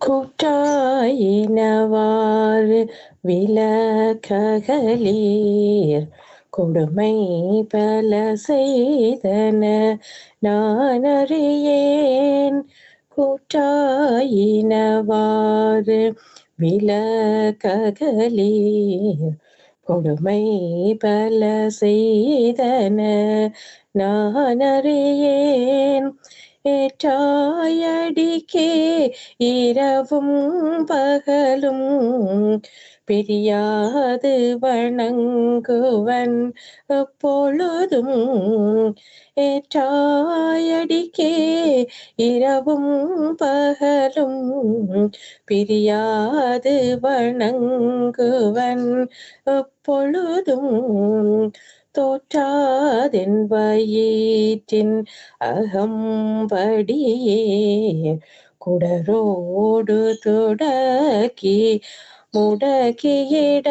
கூற்றாயினவாறு விலகலீர் கொடுமை பல செய்தன நான் அறியேன். கூற்றாயினவாறு விலகலீர் கொடுமை பல செய்தன நான் அறியேன். ஏற்றாயடிக்கே இரவும் பகலும் பிரியாது வணங்குவன் எப்பொழுதும். ஏற்றாயடிக்கே இரவும் பகலும் பிரியாது வணங்குவன் எப்பொழுதும். தோற்றாதென் வயிற்றின் அகம்படியே குடரோடு தொடக்கி முடக்கியிட.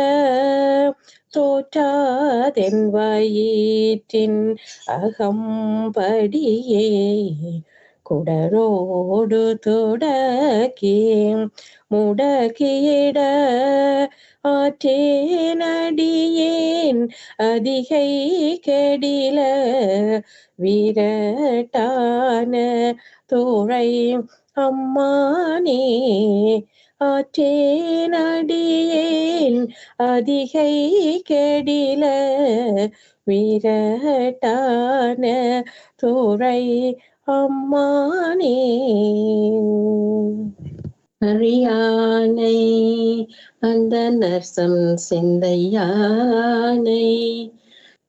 தோற்றாதென் வயிற்றின் அகம்படியே குடரோடு தொடக்கி முடக்கியிட. ஆற்றேனடியேன் அதிகை கெடில விரட்டான தோழை அம்மானே. ஆற்றேனடியேன் அதிகை கெடில விரட்டான தோழை அம்மானே. அறியானை அந்த நர்சம் சிந்தையானை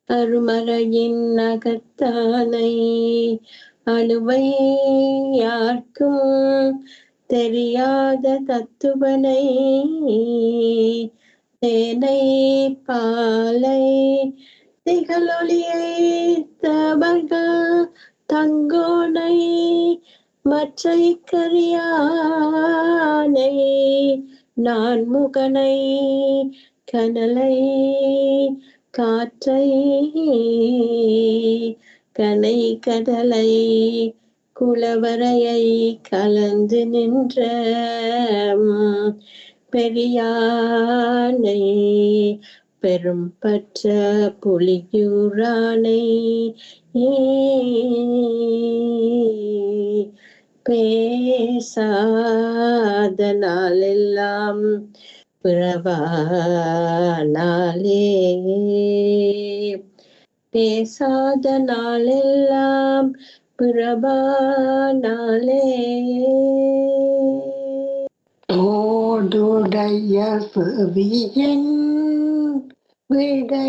அருமறையின் அகத்தானை அழுவை யார்க்கும் தெரியாத தத்துவனை தேனை பாலை திகழொளியை தவர்கள் தங்கோனை மற்றை கரியானை நான் முகனை கனலை காற்றை கனை கடலை குளவரையை கலந்து நின்ற பெரியானை பெரும் பற்ற புலியூரானை பேசாத நாளெல்லாம் பிறவானாலே. பேசாத நாளெல்லாம் பிறவானாலே. ஓடுடைய செவியன் விடையேறியோர்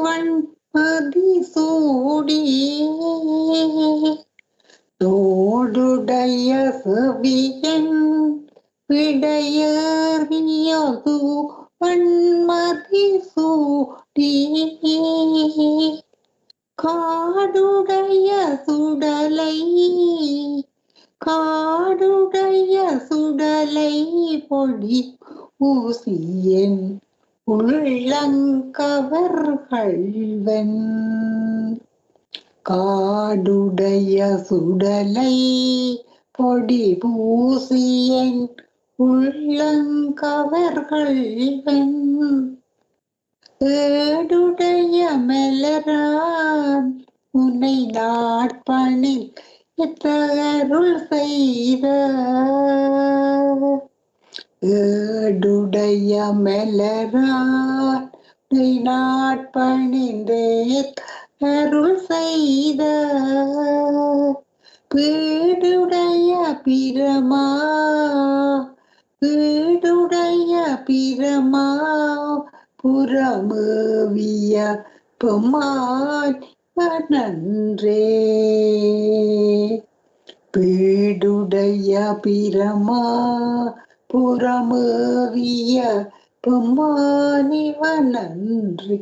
வன்பதி சூடி. ஓடுடைய செவியன் விடையேறியோர் வன்மதி சூடி. காடுடைய சுடலை காடுடைய சுடலை பொடி ஊசியன் உள்ளங்கவர்கள்வன். காடுடைய சுடலை பொடி பூசியன் உள்ளங்கவர்கள்வன். ஏடுடைய மலரான் உன்னை நாட்பணி எத்தருள் செய்த. ஏடுடைய மலரான் உன்னை நாட்பணிந்தே அருள் செய்த. பீடுடைய பிரமா பீடுடைய பிரமா புறமேவிய பெம்மான் நன்றே. பீடுடைய பிரமா புறமேவிய பெம்மானிவ நன்றி.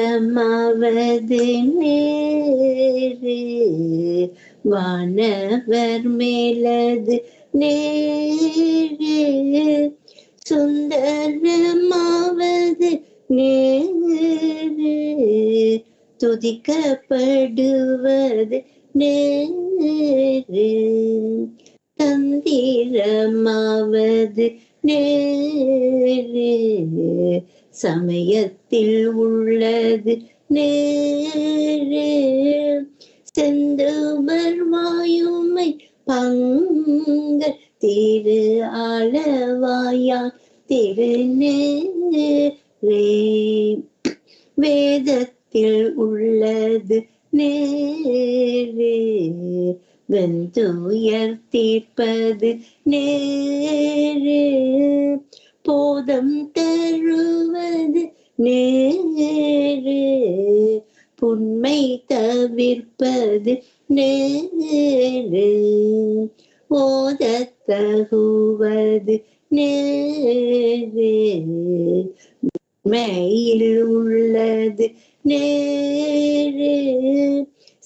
மந்திரமாவது நேரு வானவர் மேலது நேரு. சுந்தரமாவது நேரு துதிக்கப்படுவது நேரு, தந்திரமாவது நேரு, சமயத்தில் உள்ளது நேரு, செந்தமர் வாயுமை பங்க திரு ஆளவாயான் திருநேரே, வேதத்தில் உள்ளது நேரு, வெந்துயர் தீர்ப்பது நேரு, போதம் தருவது நேரு, புண்மை தவிர்ப்பது நேரு, ஓதத் தகுவது நேரு, மெயில் உள்ளது நேரு,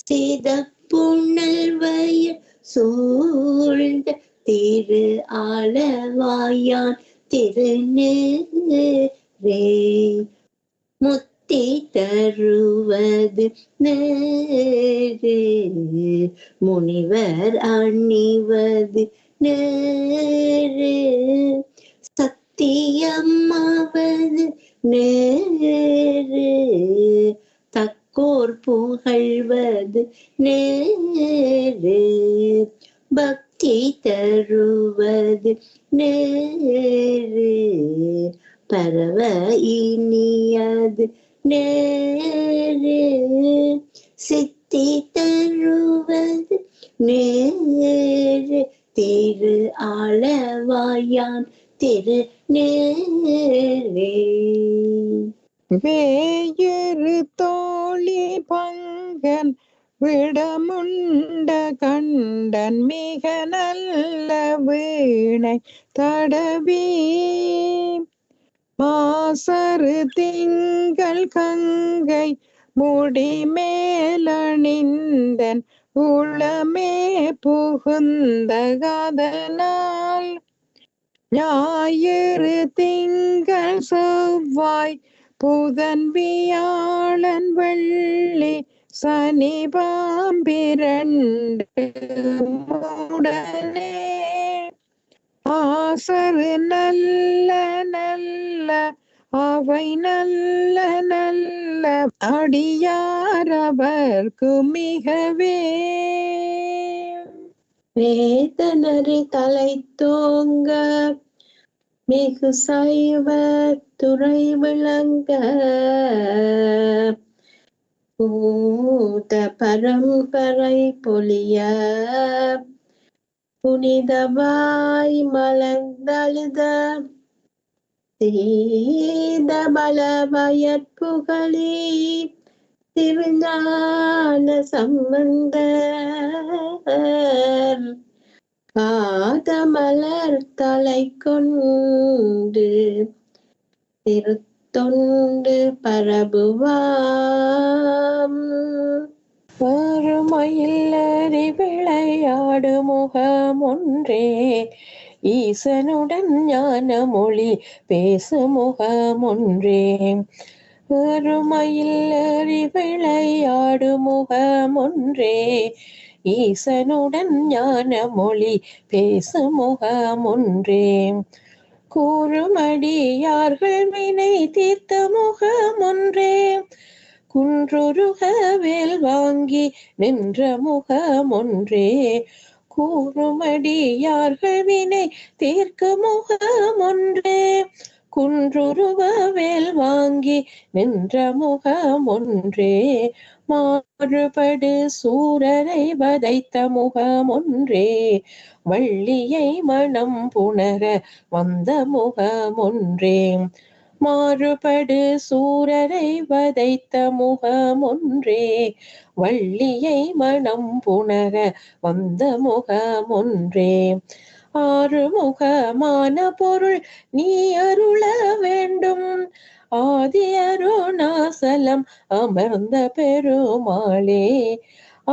சிதப்புணல் வயல் சூழ்ந்த திரு ஆளவாயான் திருநேரே, முத்தி தருவது நேரு, முனிவர் அணிவது நேரு, சத்தியமாவது நேரு, தக்கோர் புகழ்வது நேரு, பக்தி தருவது நேரு, பரவ இனியது நேரு, சித்தி தருவது நேரு, திரு ஆளவாயான் திருநேரே. வேயிறு தோழி பங்கன் விடமுண்ட கண்டன் மிக நல்ல வீணை தடவி, மாசரு திங்கள் கங்கை முடிமேலணிந்தன் உளமே புகுந்த கதனால், ஞாயிறு திங்கள் செவ்வாய் புதன் வியாழன் வெள்ளி சனி பாம்பிரண்டு உடனே, ஆசரு நல்ல நல்ல அவை நல்ல நல்ல அடியாரவர்க்கு மிகவே, வேதனரி தலை தோங்க மிகு சைவ துறை விளங்க, பூத பரம்பரை பொலிய புனிதவாய் மலர்ந்தழுத சீத பலவயற்புகளி திருஞான சம்பந்தர், பாதமலர் தலை கொண்டு திருத்தொண்டு பரபுவாம், பெருமையில்லறி விளையாடு முகம் ஒன்றே, ஈசனுடன் ஞான மொழி பேசு முகம் ஒன்றே, பெருமையில்லறி விளையாடு முகம் ஒன்றே, ஈசனுடன் ஞான மொழி பேசு முகம் ஒன்றே, கூறுமடியார்கள் வினை தீர்த்த முகம் ஒன்றே, குன்றுருக வேல் வாங்கி நின்ற முகம் ஒன்றே, கூறுமடியார்கள் வினை தீர்க்க முகம் ஒன்றே, குன்றுருவ வேல் வாங்கி நின்ற முகம் ஒன்றே, மாறுபடு சூரரை வதைத்த முகம் ஒன்றே, வள்ளியை மனம் புணர வந்த முகம் ஒன்றே, மாறுபடு சூரரை வதைத்த முகம் ஒன்றே, வள்ளியை மனம் புணர வந்த முகம் ஒன்றே, ஆறுமுகமான பொருள் நீ அருள வேண்டும், ஆதி அருணாசலம் அமர்ந்த பெருமாளே,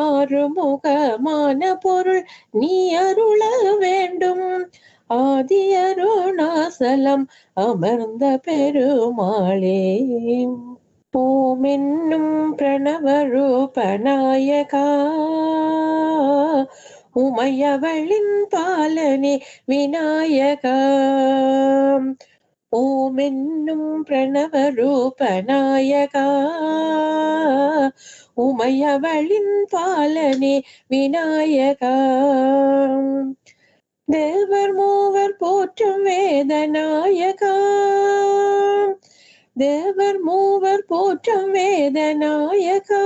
ஆறுமுகமான பொருள் நீ அருள வேண்டும், ஆதி அருணாசலம் அமர்ந்த பெருமாளே. ஓமென்னும் பிரணவரூபநாயகா உமையவளின் பாலனே விநாயகா. ஓமென்னும் பிரணவரூபநாயகா உமையவளின் பாலனே விநாயகா. தேவர் மூவர் போற்றும் வேதநாயகா, தேவர் மூவர் போற்றும் வேதநாயகா,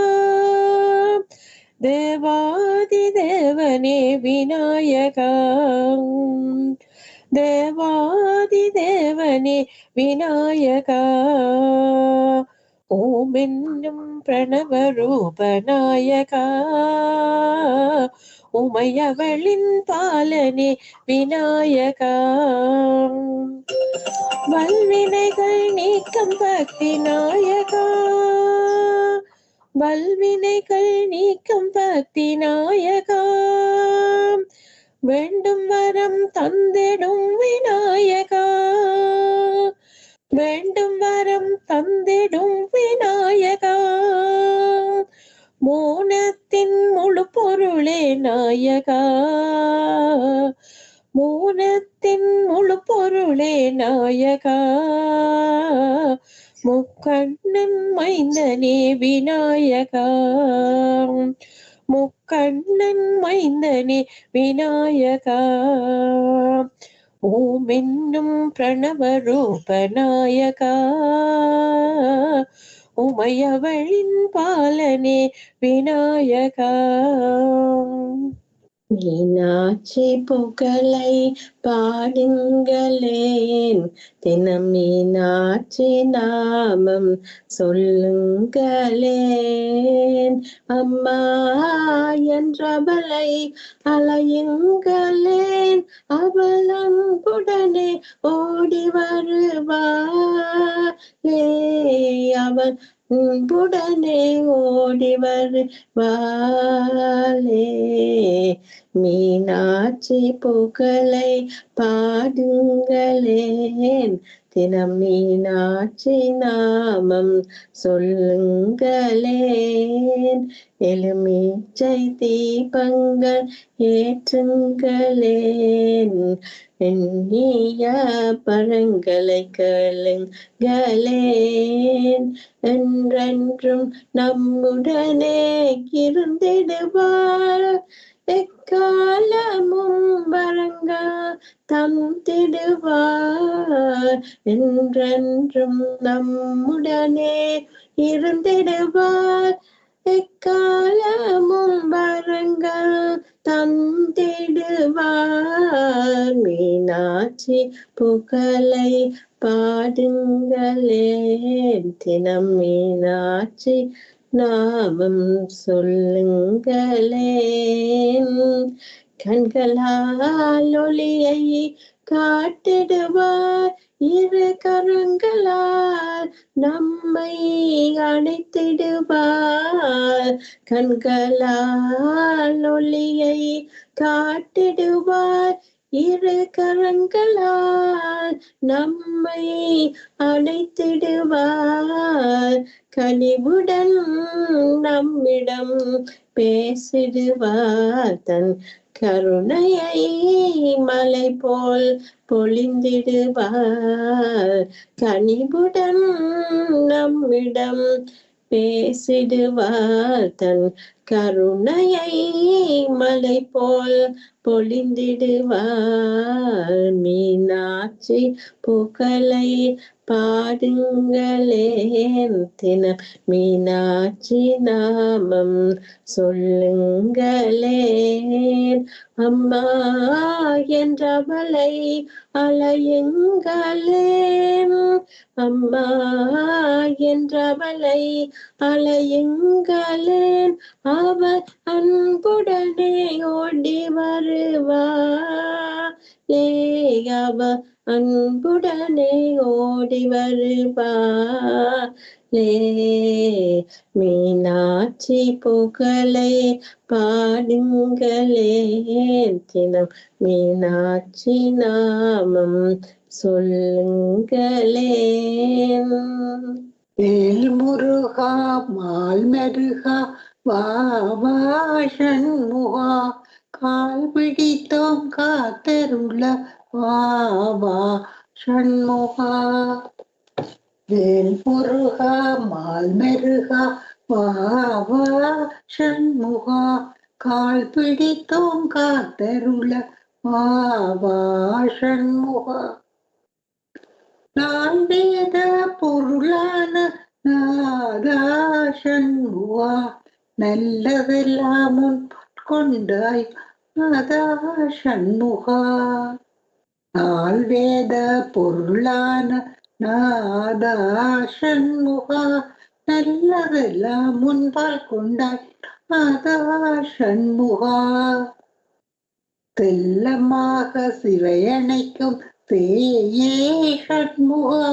தேவாதி தேவனே விநாயகா, தேவாதி தேவனே விநாயகா. ஓமென்னும் பிரணவரூபநாயகா உமையவளின் பாலனே விநாயகா. வல்வினைகள் நீக்கம் பக்தி நாயகா, வல்வினைகள் நீக்கம் பக்தி நாயகா, வேண்டும் வரம் தந்திடும் விநாயகா, வேண்டும் வரம் தந்திடும் விநாயகா. மோனத்தின் முழு பொருளே நாயகா, மோனத்தின் முழு பொருளே நாயகா, முக்கண்ணன் மைந்தனே விநாயகா, முக்கண்ணன் மைந்தனே விநாயகா. ஓமென்னும் பிரணவரூபநாயகா உமையவளின் பாலனே விநாயகா. மீனாட்சி புகழை பாடுங்களேன், தினம் மீனாட்சி நாமம் சொல்லுங்களேன். அம்மா என்றவளை அலையுங்களேன், அவள் அன்புடனே ஓடி வருவாளே, அவள் அன்புடனே ஓடி வருவாளே. மீனாட்சி புகழை பாடுங்களேன், தினம் மீனாட்சி நாமம் சொல்லுங்களேன். எலுமிச்சை தீபங்கள் ஏற்றுங்களேன், எண்ணிய பழங்களை கேளுங்களேன். என்றென்றும் நம்முடனே இருந்திடுவாள், எக்காலமும் வரங்கா தந்திடுவார். என்றென்றும் நம்முடனே இருந்திடுவார், எக்காலமும் வரங்கா தந்திடுவார். மீனாட்சி புகழை பாடுங்களேன், தினம் மீனாட்சி நாமம் சொல்லுங்களேன். கண்களால் ஒளியை காட்டிடுவார், இரு கரங்களால் நம்மை அணைத்திடுவார். கண்களால் ஒளியை காட்டிடுவார், இரு கரங்களால் நம்மை அணைத்திடுவார். கனிவுடன் நம்மிடம் பேசிடுவார், தன் கருணையை மலை போல் பொழிந்திடுவார். கனிவுடன் நம்மிடம் பேசிடுவார், தன் கருணையை மலை போல் பொழிந்திடுவார். மீனாட்சி புகழை பாடுங்களேன், தினம் மீனாட்சி நாமம் சொல்லுங்களேன். அம்மா என்றவளை அலையுங்களேன், அம்மா என்றவளை அலையுங்களேன், அவள் அன்புடனே ஓடி வருவாளே, அவள் அன்புடனே ஓடி வருவாளே. மீனாட்சி புகழை பாடுங்களேன், தினம் மீனாட்சி நாமம் சொல்லுங்களேன். வேல் முருகா மால் மெருகா வா வா சண்முகா கால் பிடித்தோம் காத்தருள வா வா சண்முகா வேல் முருகா மால் மெருகா வா வா சண்முகா கால் பிடித்தோம் காத்தருள வா வா சண்முகா நான் வேத பொருளான நாதா சண்முகா நல்லதெல்லாம் உன் கொண்டாய் நாதா சண்முகா நாள் வேத பொருளான நாதா சண்முகா நல்லதெல்லாம் முன்பால் கொண்டாய் நாதா சண்முகா தெல்லமாக சிவையணைக்கும் தேயே சண்முகா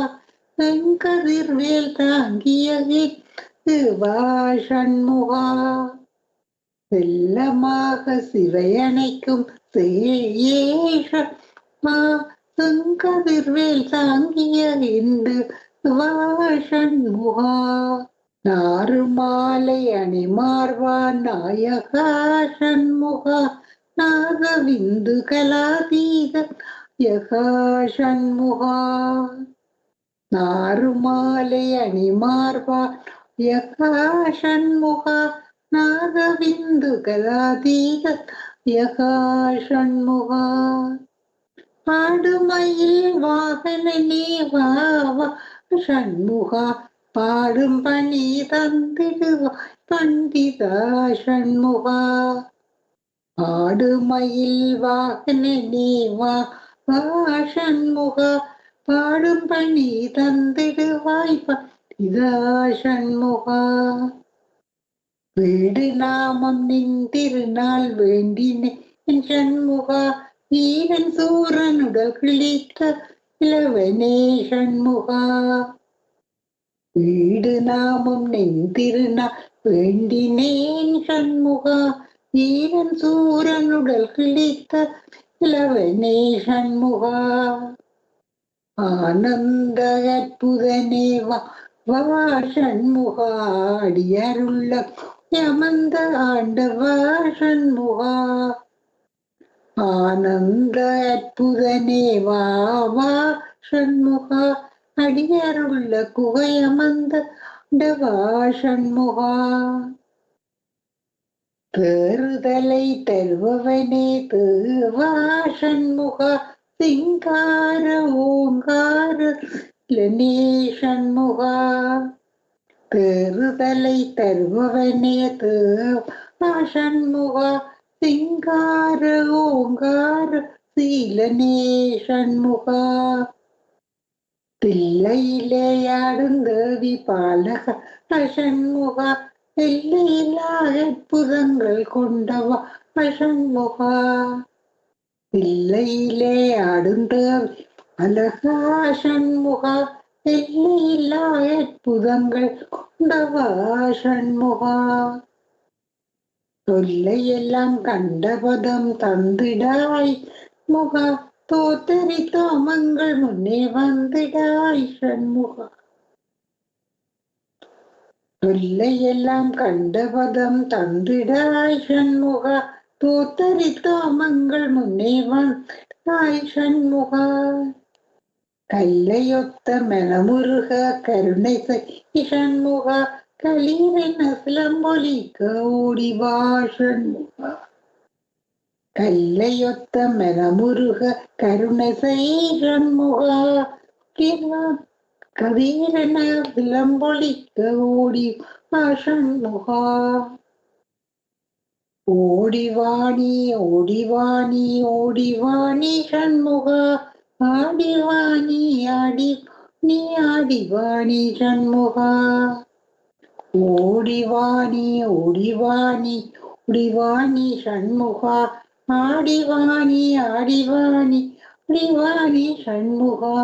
வெங்கதிர்வேல் தாங்கிய வா சண்முகா செல்லமாக சிவையணைக்கும் தேயே சண்முகா வெங்கதிர்வேல் தாங்கிய இந்து வா சண்முகா நாறு மாலை அணிமார்வா நாயகா சண்முகா நாகவிந்து கலாதீத யகா சண்முகா நாறு மாலை அணிமார்வா யகா சண்முகா நாகவிந்து கலாதீத யகா சண்முகா ஆடுமயில் வாகனனே வா வா சண்முகா பாடும் பணி தந்திடுவாய் பண்டிதா சண்முகா ஆடுமயில் வாகனனே வா வா சண்முகா பாடும் பணி தந்திடுவாய் பண்டிதா சண்முகா வீடு நாமம் நின் திருநாள் வேண்டினேன் சண்முகா வீரன் சூரனுடல் கிழித்த இளவனே சண்முகா வீடு நாமம் நின் திருநாள் வேண்டினேன் சண்முகா வீரன் சூரனுடல் கிழித்த இளவனே சண்முகா ஆனந்த அற்புதனே வா வா சண்முகா அடியருள்ள யமந்த ஆண்டவா சண்முகா ஆனந்த அற்புதனே வா வா சண்முகா அடியருள்ள குகையமந்த ஆண்டவா சண்முகா தேறுதலை தருபவனே தேவா சண்முகா சிங்கார ஓங்கார லனே சண்முகா தேறுதலை தருபவனே தேவா சண்முகா சிங்கார ஓங்கார சீலனே சண்முகா தில்லையிலே ஆடுந்தேவி பாலக சண்முகா எல்லையில்லா அற்புதங்கள் கொண்டவா சண்முகா தில்லையிலே ஆடுந்தேவி பாலகா சண்முகா எல்லையில்லா அற்புதங்கள் கொண்டவா சண்முகா தொல்லையெல்லாம் கண்டபதம் தந்திடாய் முகா தோத்தரித்தோமங்கள் முன்னே வந்திடாய் சண்முகா தொல்லையெல்லாம் கண்டபதம் தந்திடாய் சண்முகா தோத்தரித்தோமங்கள் முன்னே வந்தாய் சண்முகா கல்லையொத்த மனமுருக கருணை செய் சண்முகா களீரென சிலம்பொலிக்க ஓடிவா சண்முகா கல்லையொத்த மனமுருக கருணை செய் சண்முகா கதீரென விளம்பொலிக்க ஓடி சண்முகா ஓடிவாணி ஓடிவாணி ஓடிவாணி சண்முகா ஆடிவாணி ஆடி நீ ஆடிவாணி சண்முகா ஓடிவாணி ஓடிவாணி ஓடிவாணி சண்முகா ஆடிவாணி ஆடிவாணி ஓடிவாணி சண்முகா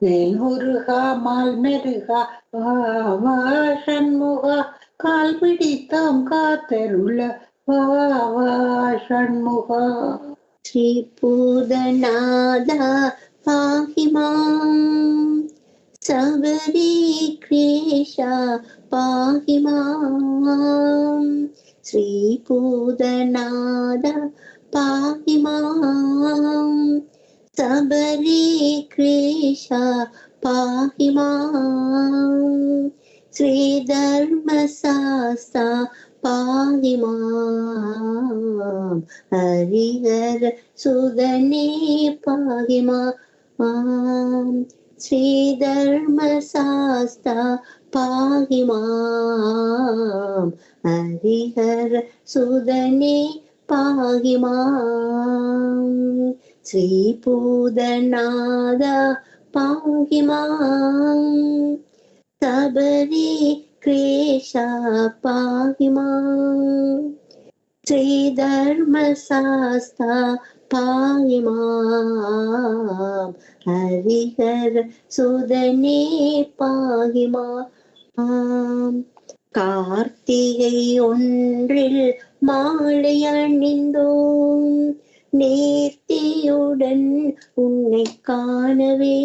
வேல் முருகா மால் மெருகா வா வா சண்முகா கால் பிடித்தோம் காத்தருள வா வா சண்முகா ஸ்ரீ பூதநாதா பாஹி மாம் சபரி கிரேஷா பாஹி மாம் ஸ்ரீ பூதநாத பாஹி மாம் சபரி கிரேஷா பாஹி மாம் ஸ்ரீ தர்மசாஸ்தா பாஹி மாம் ஹரிஹர சுதனே பாஹி மாம் ஸ்ரீ தர்மசாஸ்தா பாஹி மாம் ஹரிஹர சுதனே பாஹி மாம் ஸ்ரீ பூதநாத பாஹி மாம் சபரி கிரேஷா பாஹி மாம் ஸ்ரீ தர்மசாஸ்தா பாஹி மாம் ஹரிஹர சுதனே பாஹி மாம் கார்த்திகை ஒன்றில் மாலை அணிந்தோம் நேர்த்தியுடன் உன்னை காணவே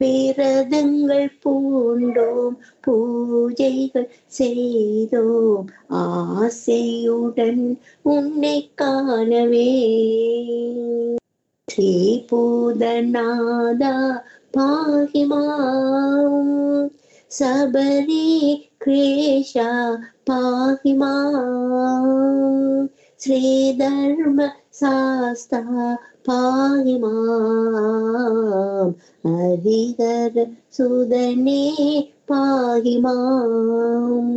விரதங்கள் பூண்டோம் பூஜைகள் செய்தோம் ஆசையுடன் உன்னை காணவே ஸ்ரீ பூதநாதா பாஹி மாம் சபரி கிரேஷா பாஹி மாம் ஸ்ரீ தர்ம சாஸ்தா பாஹி மாம் ஹரிஹர சுதனே பாஹி மாம்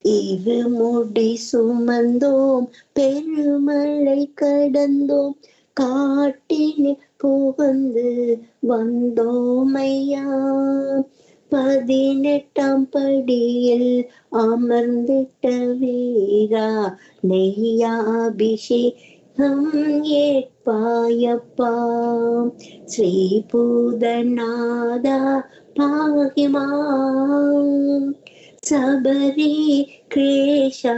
இருமுடி சுமந்தோம் பெருமழை கடந்தோம் காட்டினில் புகுந்து வந்தோமையா 18ஆம் படியில் அமர்ந்திட்ட வீரா நெய்யாபிஷேகம் ஏற்பாயப்பா ஸ்ரீ பூதநாதா பாஹி மாம் சபரி கிரேஷா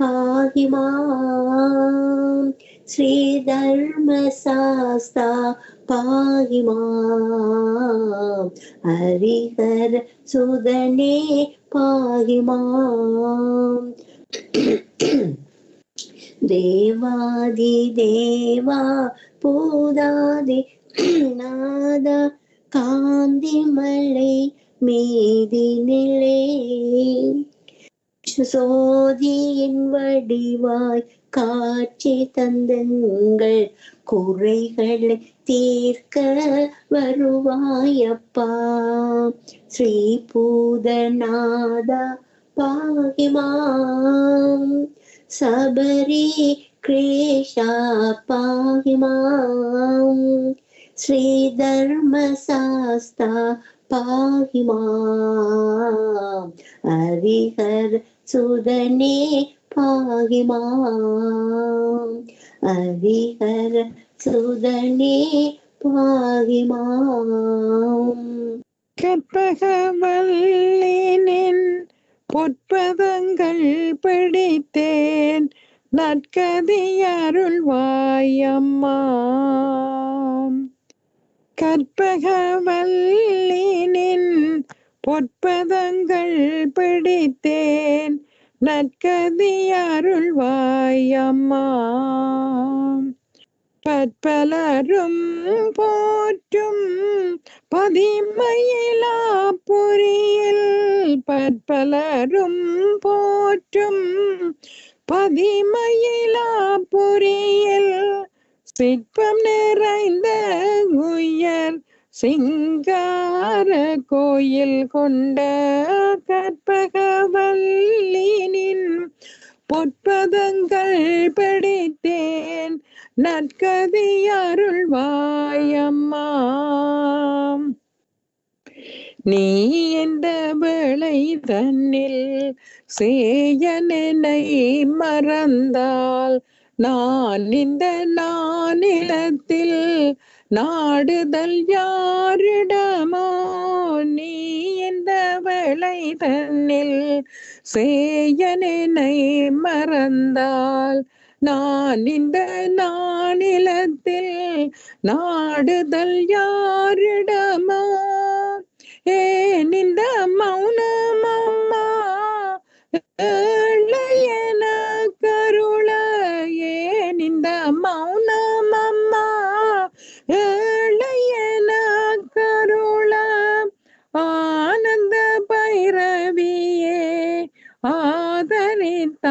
பாஹி மாம் ஸ்ரீ தர்மசாஸ்தா பாஹி மாம் ஹரிஹர சுதனே பாஹி மாம் தேவாதி தேவா பூதாதி நாதா காந்திமலை மீதினிலே சோதியின் வடிவாய் காட்சி தந்தங்கள் குறைகளை தீர்க்க வருவாயப்பா ஸ்ரீ பூதநாதா பாஹி மாம் சபரி கிரேஷா பாஹி மாம் ஸ்ரீ தர்மசாஸ்தா பாஹி மாம் ஹரிஹர சுதனே பாஹி மாம் ஹரிஹர சுதனே பாஹி மாம் கற்பகவல்லினின் பொற்பதங்கள் பிடித்தேன் நற்கதி அருள்வாயம்மா கற்பகவல்லினின் பொற்பதங்கள் பிடித்தேன் நற்கதி அருள்வாயம்மா பற்பலரும் போற்றும் பதிமயிலா பொறியில் பற்பலரும் போற்றும் பதிமயிலா பொறியில் சிற்பம் நிறைந்த உயர் சிங்கார கோயில் கொண்ட கற்பகவல்லினின் பொற்பதங்கள் பிடித்தேன் நற்கதி அருள்வாயம்மா நீ என்ற வேளை தன்னில் சேயனை மறந்தால் நான் இந்த நானிலத்தில் நாடுதல் யாரிடமோ நீ இந்த வேளை தன்னில் சேயனை மறந்தால் நான் இந்த நானிலத்தில் நாடுதல் யாரிடமோ? ஏன் இந்த மௌனம் அம்மா ஏழையென கருள? ஏன் இந்த மௌனம் அம்மா ஏழையென கருள? ஆனந்த பைரவியே ஆதரித்தாளும்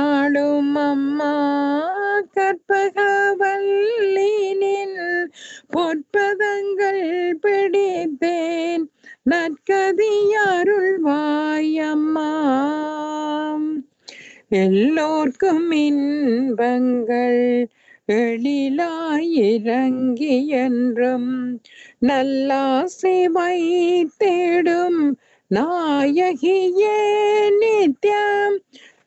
அம்மா கற்பகவல்லினின் பொற்பதங்கள் பிடித்தேன் நற்கதியருள்வாயம்மா. எல்லோர்க்கும் இன்பங்கள் எழிலாயிரங்கி என்றும் நல்லாசை வைத்திடும் நாயகியே நித்யம்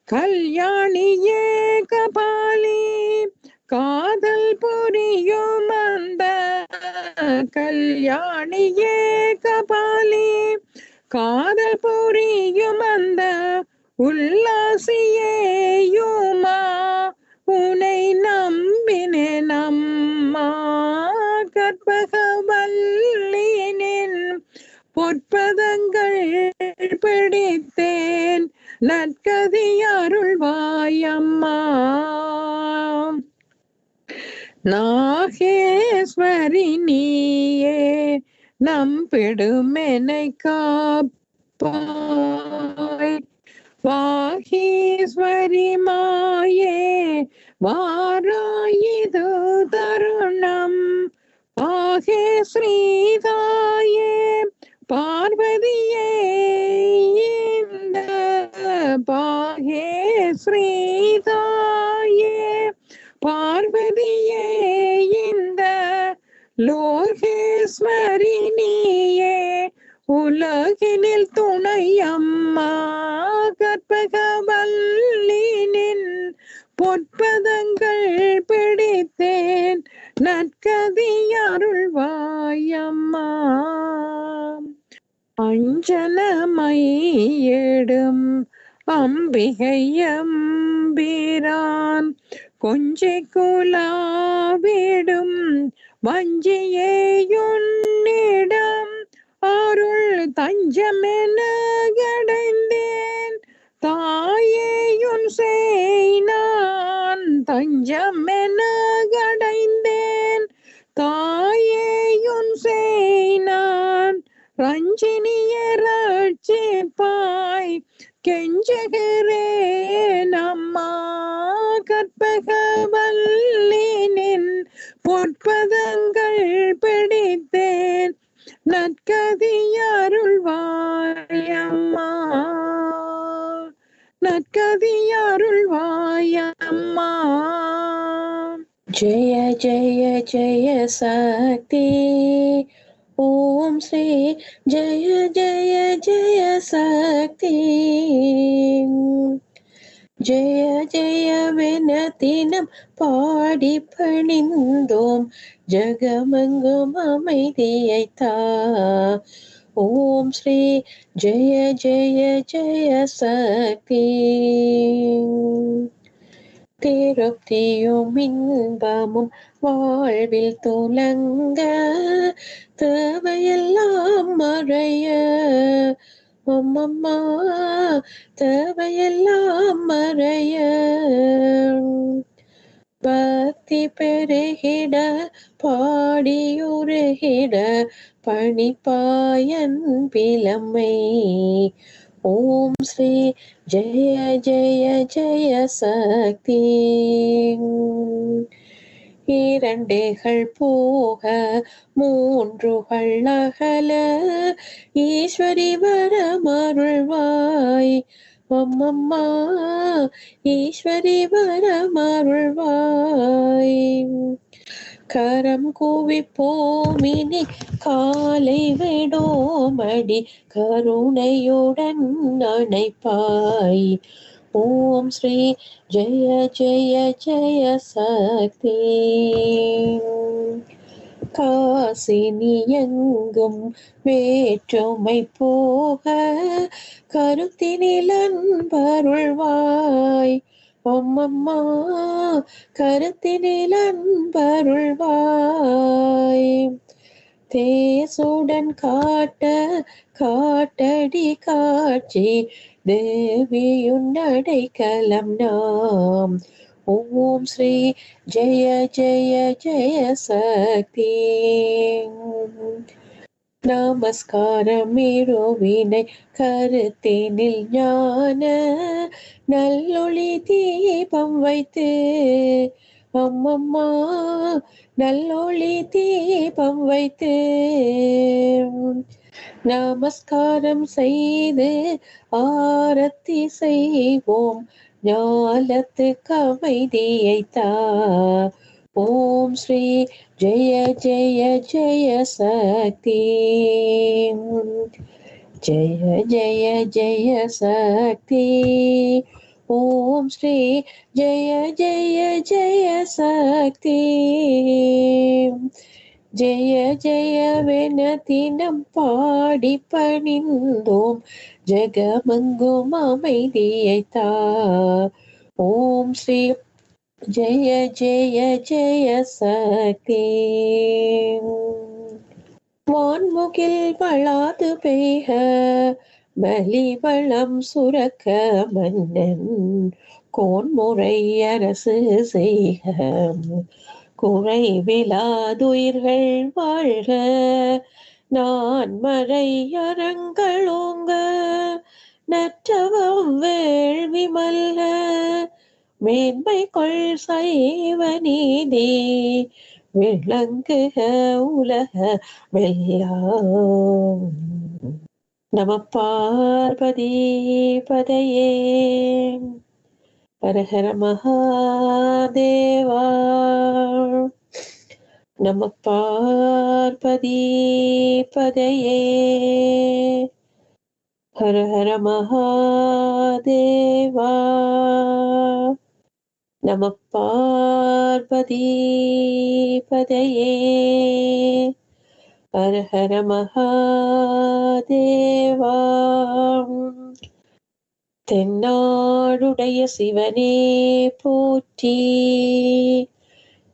கல்யாணியே கபாலி காதல் புரியும் அந்த கல்யாணியே கபாலி காதல் புரியும் அந்த உல்லாசியேயுமா உனை நம்பினேன் அம்மா கற்பகவல்லினின் பொற்பதங்கள் பிடித்தேன் நற்கதியருள்வாயம்மா. நாகேஸ்வரி நீயே நம்பிடுமெனை காப்பாய் வாகீஸ்வரி மாயே வாராயிது தருணம் ஆகே ஸ்ரீதாயே பார்வதியே இந்த பாகே ஸ்ரீதாயே பார்வதியே இந்த லோகேஸ்வரி நீயே உலகினில் துணை அம்மா கற்பகவல்லினின் பொற்பதங்கள் பிடித்தேன் நற்கதியருள்வாயம்மா. அஞ்சனமையிடும் அம்பிகை எம்பிரான் கொஞ்சை குலாவிடும் வஞ்சியேயுன்னிடம் அருள் தஞ்சமென கடைந்தேன் தாயேயுன் செய் நான் தஞ்சமென கடைந்தேன் தாயேயுன் செய் நான் ரஞ்சினிய ரட்சிப்பாய் கெஞ்சுகிறேன் அம்மா கற்பகவல்லினின் பொற்பதங்கள் பிடித்தேன் நற்கதியருள்வாயம்மா நற்கதியருள்வாயம்மா. ஜெய ஜெய ஜெய சக்தி ஓம் ஸ்ரீ ஜெய ஜெய ஜெய சக்தி ஜெய ஜெயவென தினம் பாடி பணிந்தோம் ஜகமெங்கும் அமைதியைத்தா. ஓம் ஸ்ரீ ஜெய ஜெய ஜெய சக்தி திருப்தியும் இன்பமும் வாழ்வில் துலங்க தேவையெல்லாம் மறைய அம்மம்மா தேவையெல்லாம் மறைய பக்தி பெருகிட பாடியுருகிட பணிப்பாயன் பிலம்மை. ஓம் ஸ்ரீ ஜெய ஜெய ஜெய சக்தி இரண்டேகள் போக மூன்றுகள் அகல ஈஸ்வரி வரமருள்வாய் அம்மம்மா ஈஸ்வரி வரமருள்வாய். கரம் குவிப்போமினி காலை விடோமடி கருணையுடன் அணைப்பாய். ஓம் ஸ்ரீ ஜெய ஜெய ஜெய சக்தி காசினி எங்கும் வேற்றுமை போக கருத்தினில் அன்பருள்வாய் அம்மம்மா கருத்தினில் அன்பருள்வாய். தேசுடன் காட்டடி காட்சி தேவியுன் அடைக்கலம் நாம். ஓம் ஸ்ரீ ஜெய ஜெய ஜெய சக்தி. நமஸ்காரம் இருவினை கருத்தினில் ஞான நல்லொளி தீபம் வைத்து அம்மம்மா நல்லொளி தீபம் வைத்து நமஸ்காரம் செய்து ஆரத்தி செய்வோம் ஞாலத்துக்கு அமைதியை தா. ஓம் ஸ்ரீ ஜெய ஜெய ஜெய சக்தி. ஜெய ஜெய ஜெய சக்தி. ஓம் ஸ்ரீ ஜெய ஜெய ஜெய சக்தி. ஜெய ஜெயவென தினம் பாடி பணிந்தோம் ஜெகமங்கும் அமைதியை தா. ஓம் ஸ்ரீ ஜெய ஜெய ஜெய சக்தி. வான்முகில் வளாது பெய்க மலிவளம் சுரக்க மன்னன் கோன்முறை அரசு செய்க. குறைவிலாதுயிர்கள் வாழ்க நான் மறை அரங்களோங்க. நற்றவம் வேள்வி மல்க மேன்மை கொள் சைவ நீதி விளங்குக உலக வெல்லாம். நம பார்வதி பதையே. ஹரஹர மகாதேவா. நம பார்வதி பதையே. ஹரஹர மகாதேவா. நம பார்வதி பதையே. ஹரஹர மகாதேவா. தென்னாடுடைய சிவனே போற்றி.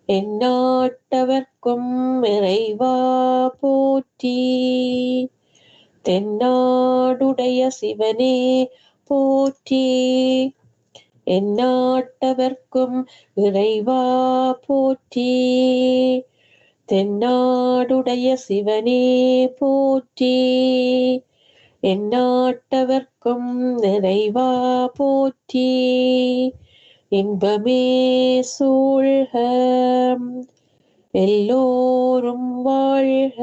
எந்நாட்டவர்க்கும் இறைவா போற்றி. தென்னாடுடைய சிவனே போற்றி. எந்நாட்டவர்க்கும் இறைவா போற்றி. தென்னாடுடைய சிவனே போற்றி. எந்நாட்டவர்க்கும் இறைவா போற்றி. இன்பமே சூழ்க எல்லோரும் வாழ்க.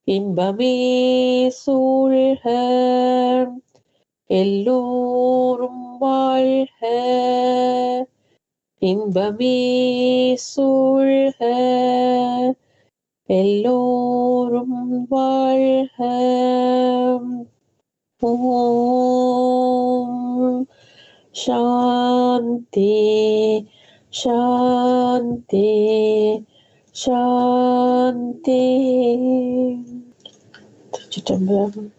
இன்பமே சூழ்க எல்லோரும் வாழ்க. இன்பமே சூழ்க எல்லோரும் வாழ்க. ஓம் சாந்தி சாந்தி சாந்தி. திருச்சிற்றம்பலம்.